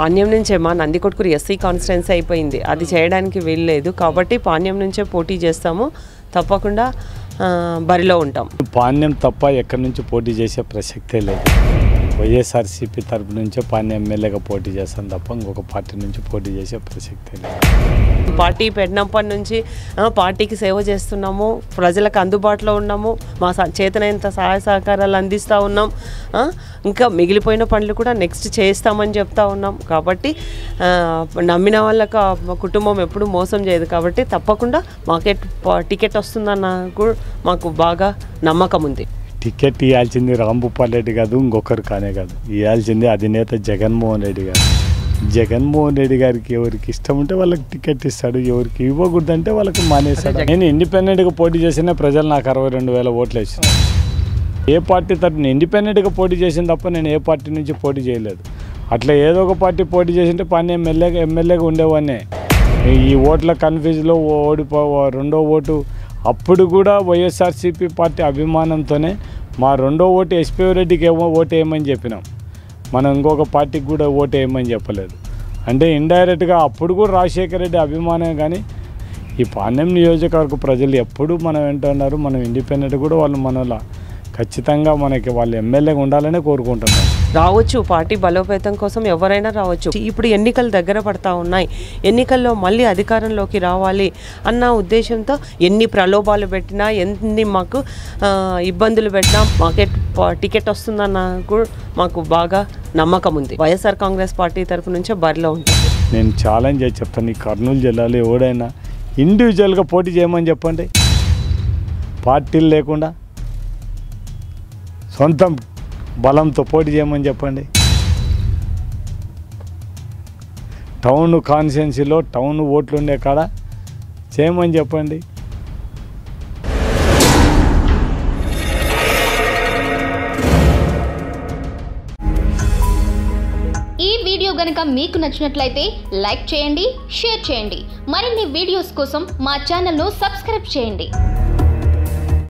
పాణ్యం నుంచే మా Nandikotkur SC constituency అయిపోయింది, అది చేయడానికి వీల్లేదు కాబట్టి పాణ్యం నుంచే పోటీ చేస్తాము, తప్పకుండా బరిలో ఉంటాం. పాణ్యం తప్ప ఎక్కడి నుంచి పోటీ చేసే ప్రసక్తే లేదు. వైఎస్ఆర్సీపీ తరపు నుంచే పాణ్యం ఎమ్మెల్యేగా పోటీ చేస్తాం తప్ప ఇంకొక పార్టీ నుంచి పోటీ చేసే ప్రసక్తే లేదు. పార్టీ పెట్టినప్పటి నుంచి పార్టీకి సేవ చేస్తున్నాము, ప్రజలకు అందుబాటులో ఉన్నాము, మా చేతనైనంత సహాయ సహకారాలు అందిస్తూ ఉన్నాం, ఇంకా మిగిలిపోయిన పనులు కూడా నెక్స్ట్ చేస్తామని చెప్తా ఉన్నాం. కాబట్టి నమ్మిన వాళ్ళకు కుటుంబం ఎప్పుడు మోసం చేయదు కాబట్టి తప్పకుండా మాకే టికెట్ వస్తుందన్న కూడా మాకు బాగా నమ్మకం ఉంది. టికెట్ ఇవ్వాల్సింది రాంభూపాల్ రెడ్డి కాదు, ఇంకొకరు కానే కాదు, ఇవ్వాల్సింది అధినేత జగన్మోహన్ రెడ్డి గారు. జగన్మోహన్ రెడ్డి గారికి ఎవరికి ఇష్టం ఉంటే వాళ్ళకి టికెట్ ఇస్తాడు, ఎవరికి ఇవ్వకూడదంటే వాళ్ళకి మానేస్తాడు. నేను ఇండిపెండెంట్గా పోటీ చేసినా ప్రజలు నాకు 62,000 ఓట్లు వేసాను. ఏ పార్టీ తరఫున ఇండిపెండెంట్గా పోటీ చేసిన తప్ప నేను ఏ పార్టీ నుంచి పోటీ చేయలేదు. అట్లా ఏదో ఒక పార్టీ పోటీ చేసింటే పని ఎమ్మెల్యేగా ఉండేవాడినే. ఈ ఓట్ల కన్ఫ్యూజ్లో రెండో ఓటు అప్పుడు కూడా వైఎస్ఆర్సీపీ పార్టీ అభిమానంతోనే మా రెండో ఓటు ఎస్పీ రెడ్డికి ఓటు వేయమని చెప్పినాం, మనం ఇంకొక పార్టీకి కూడా ఓటు వేయమని చెప్పలేదు. అంటే ఇండైరెక్ట్గా అప్పుడు కూడా రాజశేఖర రెడ్డి అభిమానం. కానీ ఈ పాణ్యం నియోజకవర్గ ప్రజలు ఎప్పుడు మనం వింటున్నారు, మనం ఇండిపెండెంట్ కూడా వాళ్ళు మనలా ఖచ్చితంగా మనకి వాళ్ళు ఎమ్మెల్యేగా ఉండాలనే కోరుకుంటున్నారు. రావచ్చు, పార్టీ బలోపేతం కోసం ఎవరైనా రావచ్చు. ఇప్పుడు ఎన్నికలు దగ్గర పడతా ఉన్నాయి, ఎన్నికల్లో మళ్ళీ అధికారంలోకి రావాలి అన్న ఉద్దేశంతో ఎన్ని ప్రలోభాలు పెట్టినా, ఎన్ని మాకు ఇబ్బందులు పెట్టినా మాకే టికెట్ వస్తుందన్న కూడా మాకు బాగా నమ్మకం ఉంది. వైఎస్ఆర్ కాంగ్రెస్ పార్టీ తరఫు నుంచే బరిలో ఉంటుంది. నేను ఛాలెంజ్ చేసి చెప్తాను, ఈ కర్నూలు జిల్లాలో ఎవడైనా ఇండివిజువల్గా పోటీ చేయమని చెప్పండి, పార్టీలు లేకుండా సొంత బలంతో పోటీ చేయమని చెప్పండి. టౌన్ కాన్స్టిట్యున్సీలో టౌన్ ఓట్లు ఉండే కాడ చేయమని చెప్పండి. ఈ వీడియో గనుక మీకు నచ్చినట్లయితే లైక్ చేయండి, షేర్ చేయండి. మరిన్ని వీడియోస్ కోసం మా ఛానల్ను సబ్స్క్రైబ్ చేయండి.